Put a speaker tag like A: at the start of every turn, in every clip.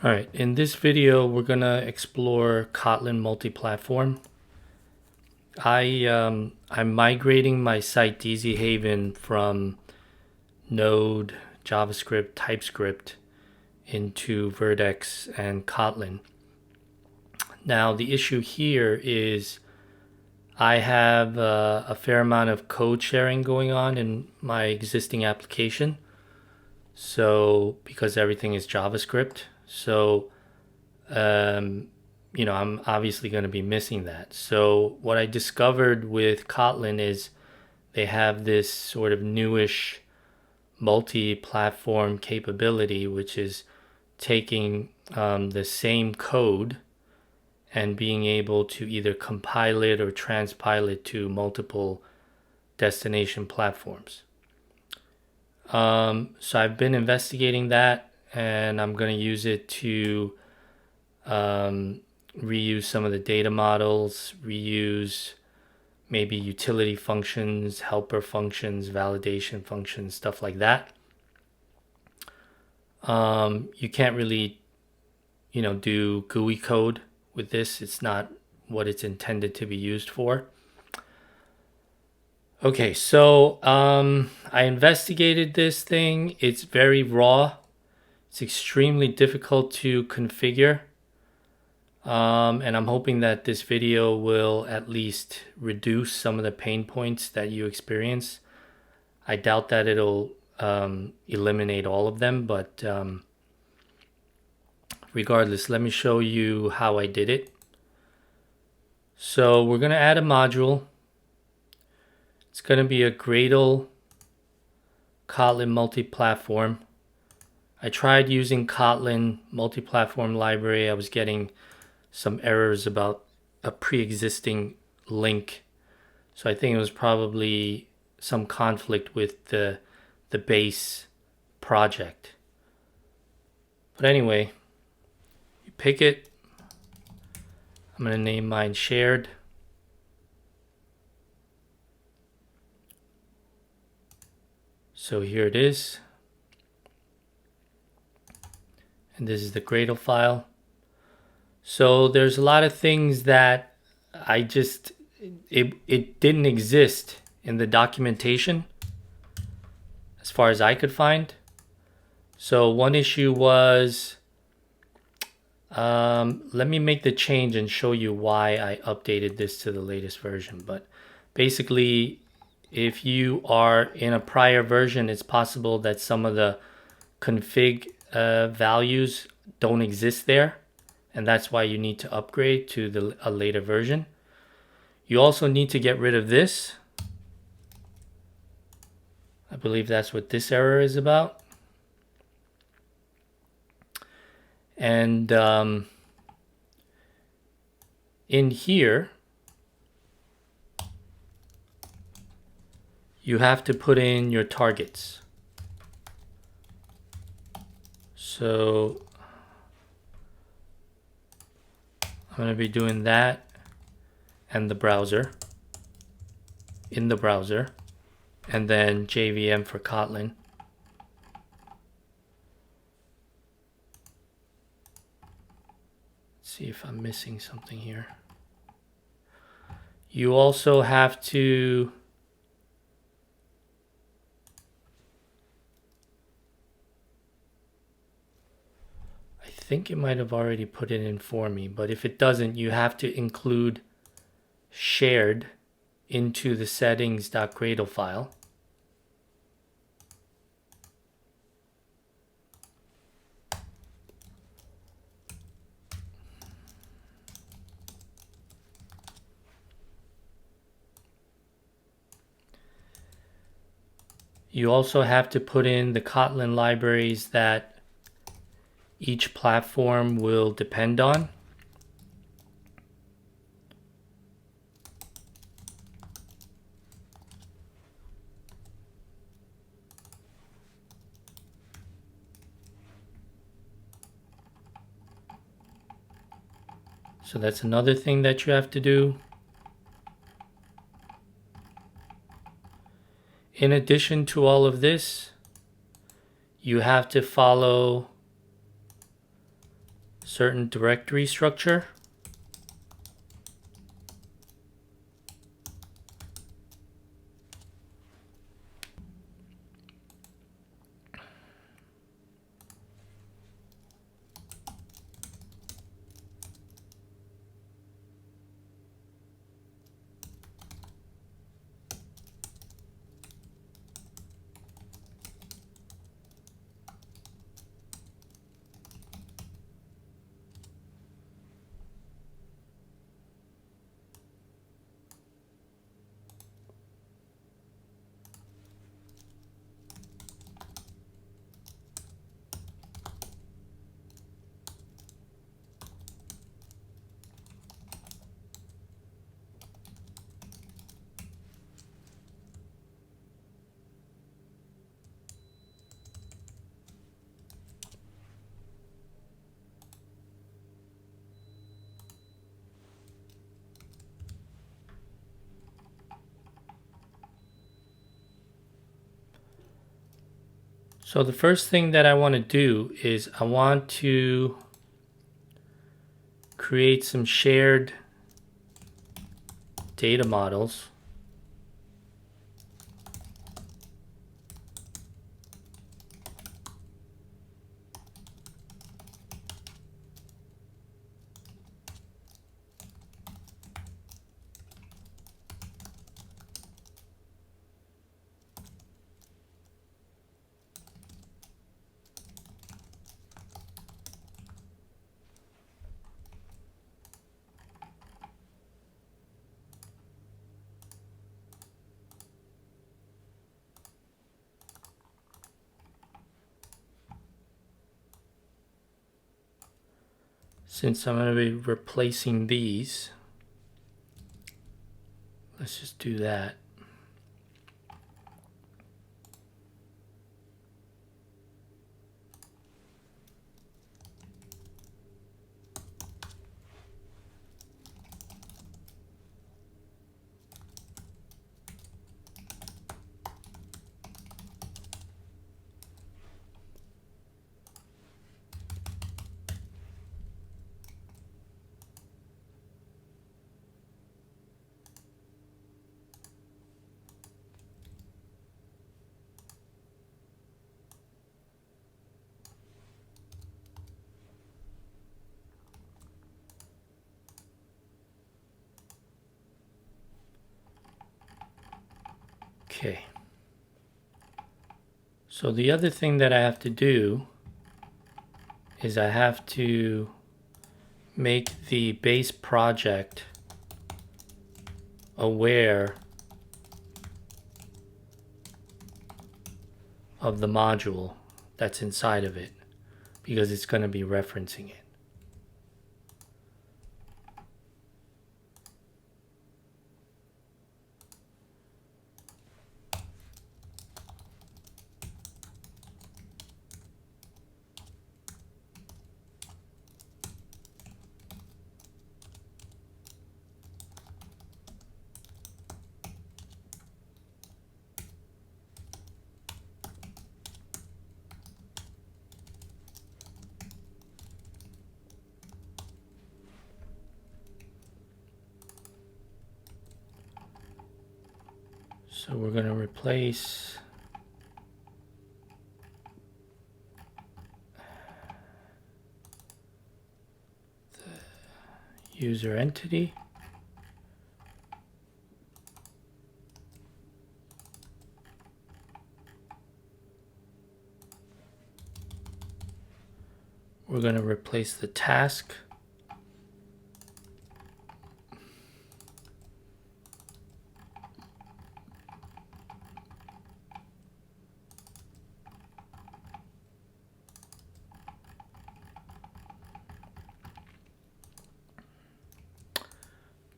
A: All right, in this video, we're gonna explore Kotlin Multiplatform. I'm migrating my site DZ Haven from Node, JavaScript, TypeScript into Vertx and Kotlin. Now, the issue here is I have a fair amount of code sharing going on in my existing application. So, because everything is JavaScript, so I'm obviously going to be missing that. So what I discovered with Kotlin is they have this sort of newish multi-platform capability, which is taking the same code and being able to either compile it or transpile it to multiple destination platforms. So I've been investigating that, and I'm going to use it to reuse some of the data models, reuse maybe utility functions, helper functions, validation functions, stuff like that. You can't really, do GUI code with this. It's not what it's intended to be used for. Okay, so I investigated this thing. It's very raw. It's extremely difficult to configure. And I'm hoping that this video will at least reduce some of the pain points that you experience. I doubt that it'll eliminate all of them, but regardless, let me show you how I did it. So we're going to add a module. It's going to be a Gradle Kotlin Multiplatform. I tried using Kotlin Multiplatform library. I was getting some errors about a pre-existing link. So I think it was probably some conflict with the base project. But anyway, you pick it. I'm going to name mine shared. So here it is. And this is the Gradle file. So there's a lot of things that it didn't exist in the documentation as far as I could find. So one issue was, let me make the change and show you why I updated this to the latest version. But basically, if you are in a prior version, it's possible that some of the config values don't exist there. And that's why you need to upgrade to a later version. You also need to get rid of this. I believe that's what this error is about. And in here, you have to put in your targets. So I'm going to be doing that and the browser, in the browser, and then JVM for Kotlin. Let's see if I'm missing something here. You also have to I think it might have already put it in for me, but if it doesn't, you have to include shared into the settings.gradle file. You also have to put in the Kotlin libraries that each platform will depend on. So that's another thing that you have to do. In addition to all of this, you have to follow certain directory structure. So the first thing that I want to do is I want to create some shared data models. Since I'm going to be replacing these, let's just do that. Okay. So the other thing that I have to do is I have to make the base project aware of the module that's inside of it, because it's going to be referencing it. So we're going to replace the user entity. We're going to replace the task.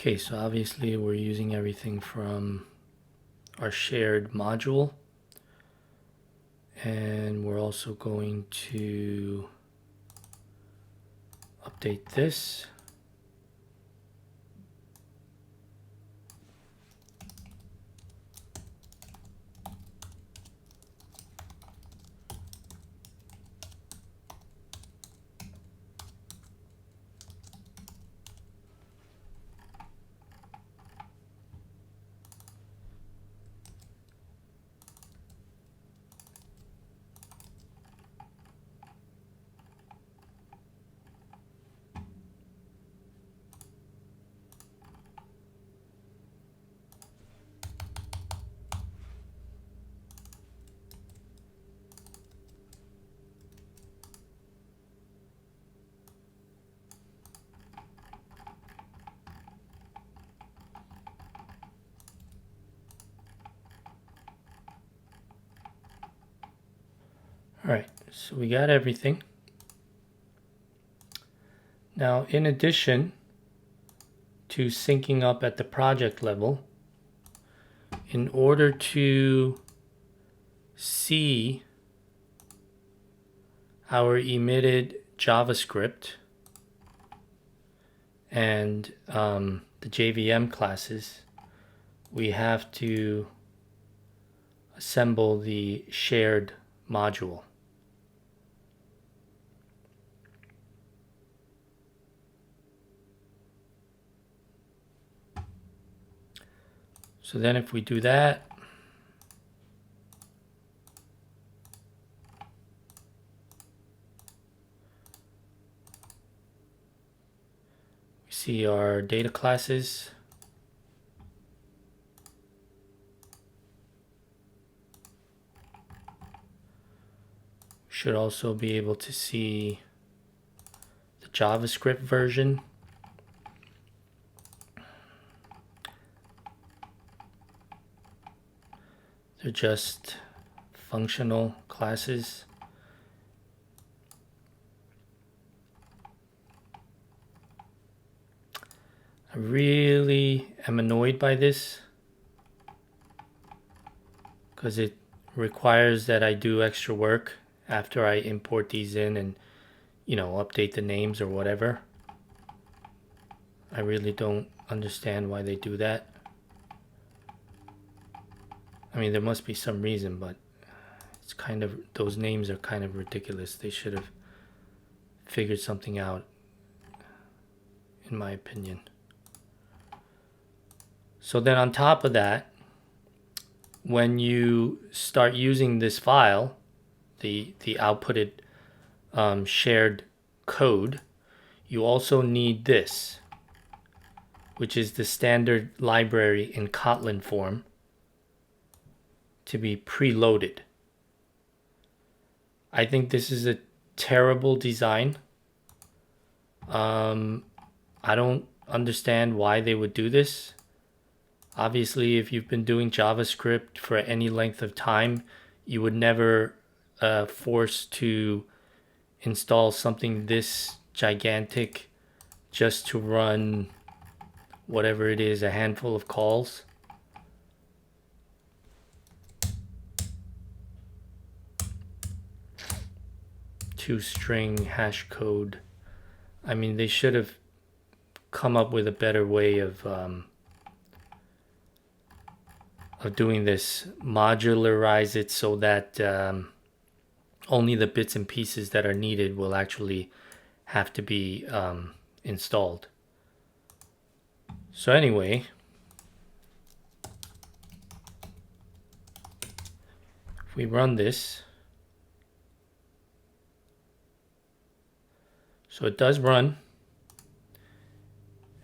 A: Okay, so obviously we're using everything from our shared module, and we're also going to update this. So we got everything. Now, in addition to syncing up at the project level, in order to see our emitted JavaScript and the JVM classes, we have to assemble the shared module. So then if we do that, we see our data classes. We should also be able to see the JavaScript version. They're just functional classes. I really am annoyed by this because it requires that I do extra work after I import these in and, you know, update the names or whatever. I really don't understand why they do that. I mean, there must be some reason, but it's kind of, those names are kind of ridiculous. They should have figured something out, in my opinion. So then on top of that, when you start using this file, the outputted shared code, you also need this, which is the standard library in Kotlin form, to be preloaded. I think this is a terrible design. I don't understand why they would do this. Obviously, if you've been doing JavaScript for any length of time, you would never force to install something this gigantic just to run whatever it is, a handful of calls. Two-string hash code. I mean, they should have come up with a better way of doing this. Modularize it so that only the bits and pieces that are needed will actually have to be installed. So anyway, if we run this, so it does run,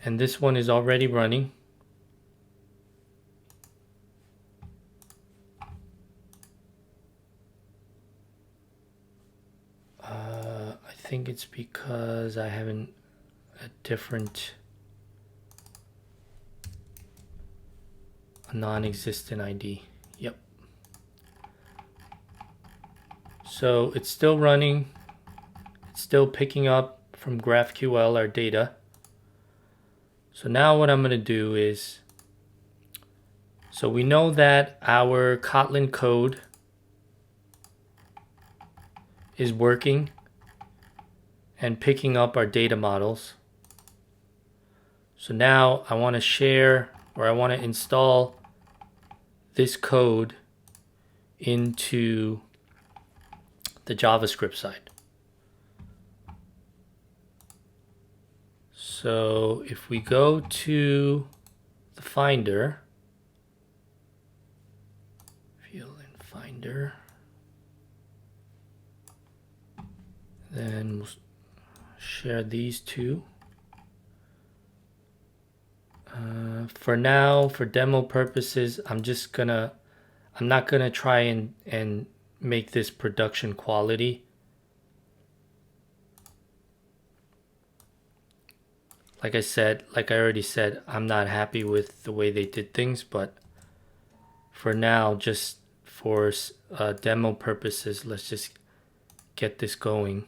A: and this one is already running. I think it's because I have a different, a non-existent ID. Yep. So it's still running. It's still picking up from GraphQL our data. So now what I'm going to do is, so we know that our Kotlin code is working and picking up our data models. So now I want to share, or I want to install this code into the JavaScript side. So if we go to the Finder, field in Finder, then we'll share these two. For now, for demo purposes, I'm not gonna try and make this production quality. Like I already said, I'm not happy with the way they did things, but for now, just for demo purposes, let's just get this going.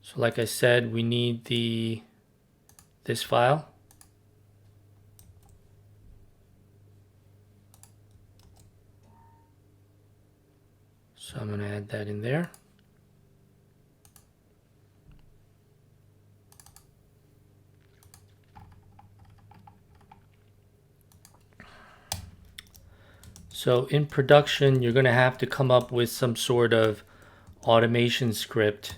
A: So like I said, we need this file. So I'm going to add that in there. So in production, you're going to have to come up with some sort of automation script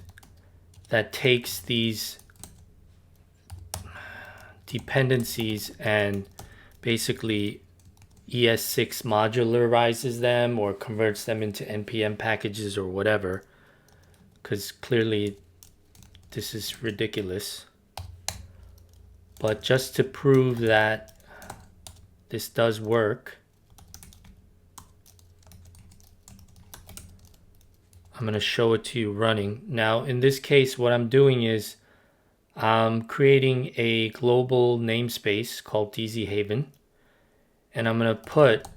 A: that takes these dependencies and basically ES6 modularizes them or converts them into NPM packages or whatever, because clearly this is ridiculous. But just to prove that this does work, I'm going to show it to you running. Now in this case, what I'm doing is I'm creating a global namespace called DZ Haven, and I'm going to put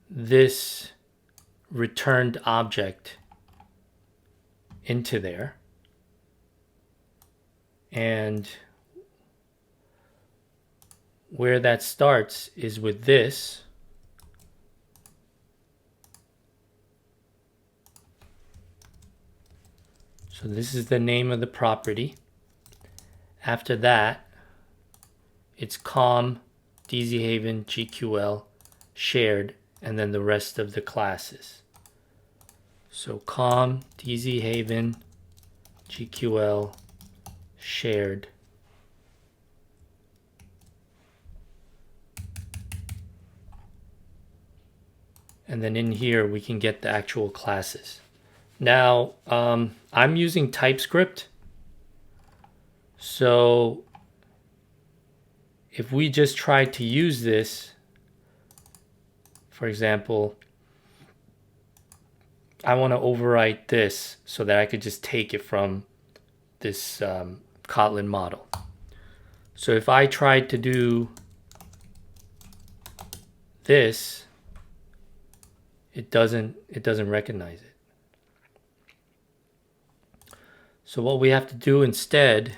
A: this returned object into there. And where that starts is with this. So this is the name of the property. After that, it's com, DZ Haven, GQL, shared, and then the rest of the classes. So com, DZ Haven, GQL, shared. And then in here, we can get the actual classes. Now, I'm using TypeScript. So if we just try to use this, for example, I want to overwrite this so that I could just take it from this Kotlin model. So if I tried to do this, it doesn't recognize it. So what we have to do instead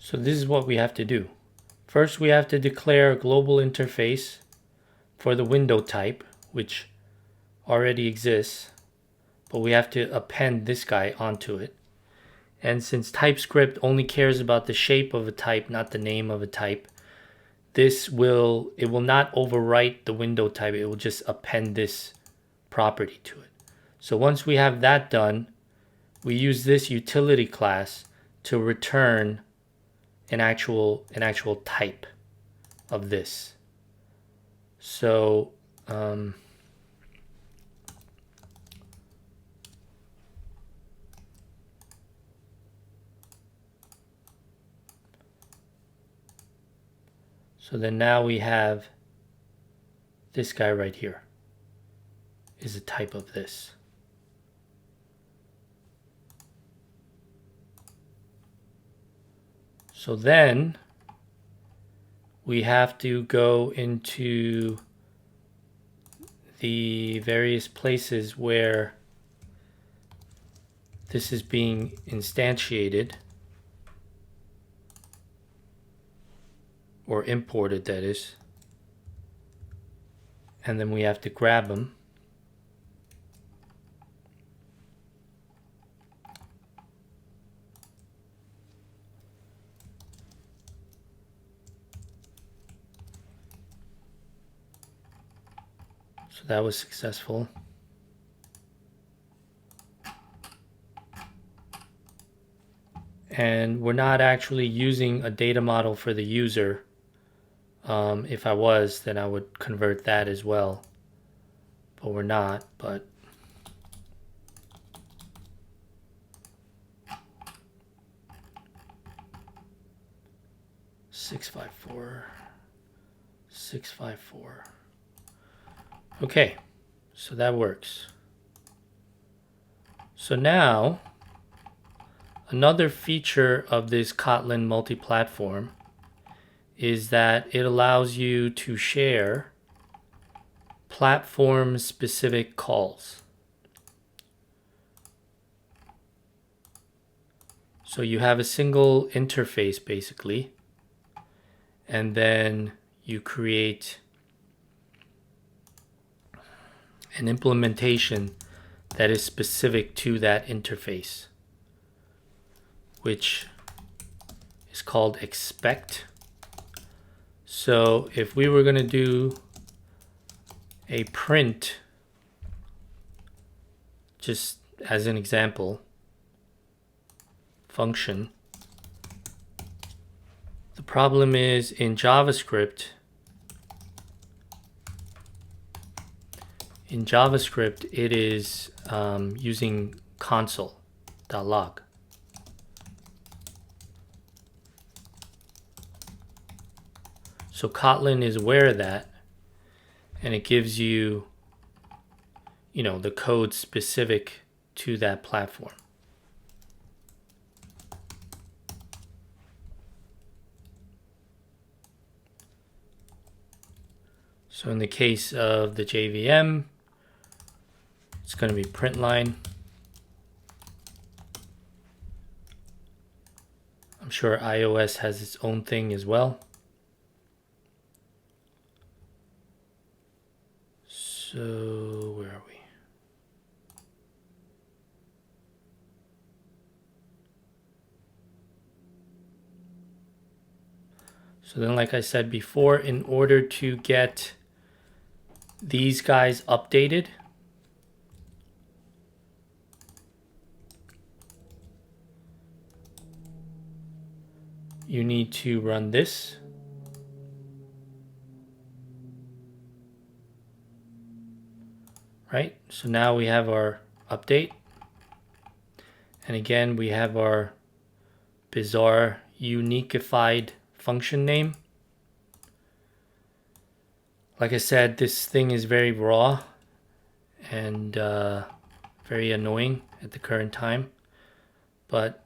A: So this is what we have to do. First, we have to declare a global interface for the window type, which already exists, but we have to append this guy onto it. And since TypeScript only cares about the shape of a type, not the name of a type, it will not overwrite the window type. It will just append this property to it. So once we have that done, we use this utility class to return an actual type of this. So so then now we have this guy right here is a type of this. So then we have to go into the various places where this is being instantiated or imported, that is, and then we have to grab them. So that was successful. And we're not actually using a data model for the user. If I was, then I would convert that as well. But we're not, but six five four. Okay, so that works. So now, another feature of this Kotlin multi-platform is that it allows you to share platform-specific calls. So you have a single interface basically, and then you create an implementation that is specific to that interface, which is called expect. So if we were going to do a print, just as an example, function, the problem is in JavaScript, it is using console.log. So Kotlin is aware of that, and it gives you, the code specific to that platform. So in the case of the JVM, it's going to be print line. I'm sure iOS has its own thing as well. So where are we? So then, like I said before, in order to get these guys updated, you need to run this. Right? So now we have our update. And again, we have our bizarre uniqueified function name. Like I said, this thing is very raw and very annoying at the current time. But,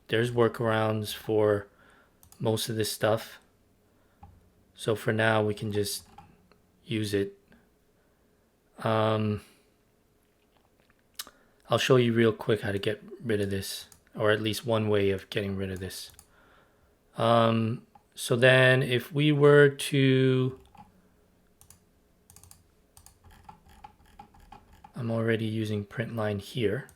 A: there's workarounds for most of this stuff. So for now, we can just use it. I'll show you real quick how to get rid of this, or at least one way of getting rid of this. So then if we were to, I'm already using print line here.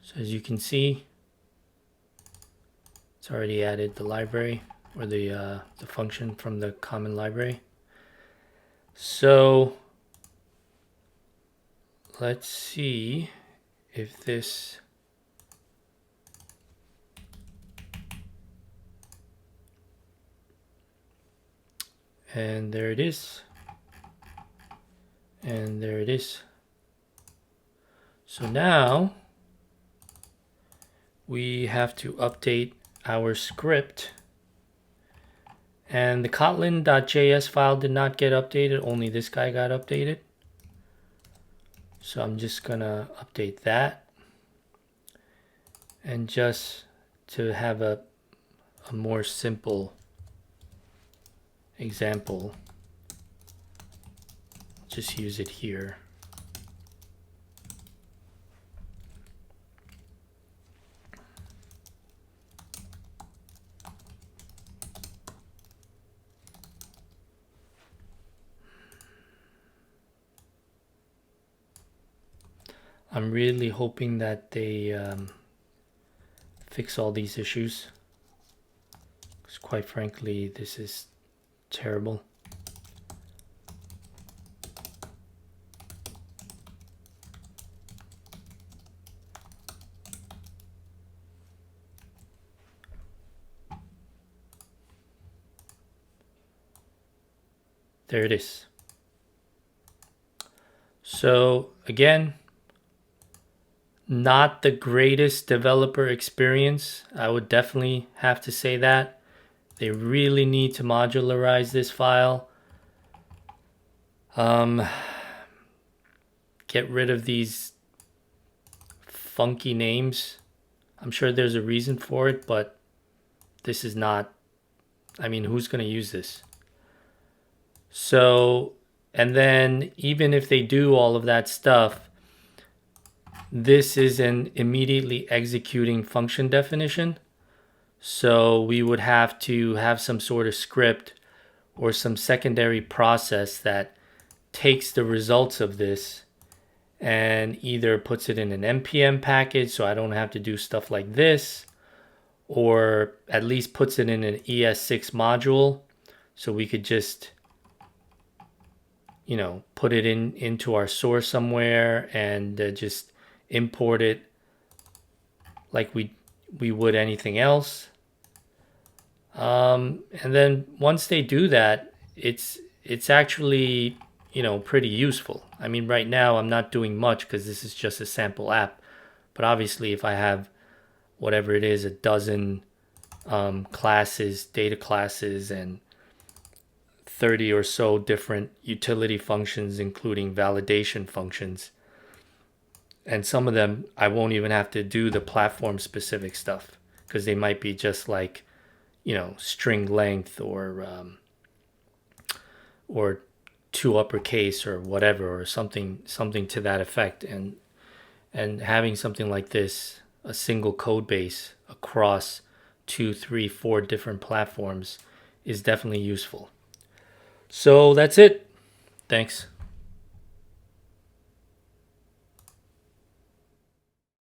A: So as you can see, it's already added the library, or the function from the common library. So let's see if this and there it is, and there it is. So now we have to update our script, and the Kotlin.js file did not get updated, only this guy got updated. So I'm just gonna update that, and just to have a more simple example, just use it here. I'm really hoping that they fix all these issues, because quite frankly, this is terrible. There it is. So again, not the greatest developer experience. I would definitely have to say that. They really need to modularize this file. Get rid of these funky names. I'm sure there's a reason for it, but this is not, I mean, who's going to use this? So, and then even if they do all of that stuff, this is an immediately executing function definition. So we would have to have some sort of script or some secondary process that takes the results of this and either puts it in an npm package so I don't have to do stuff like this, or at least puts it in an ES6 module so we could just, you know, put it into our source somewhere and just import it like we would anything else. And then once they do that, it's actually, you know, pretty useful. I mean, right now I'm not doing much because this is just a sample app, but obviously if I have whatever it is, a dozen classes, data classes, and 30 or so different utility functions, including validation functions, and some of them I won't even have to do the platform specific stuff because they might be just like, you know, string length or 2 uppercase or whatever, or something to that effect. And having something like this, a single code base across 2, 3, 4 different platforms, is definitely useful. So that's it. Thanks.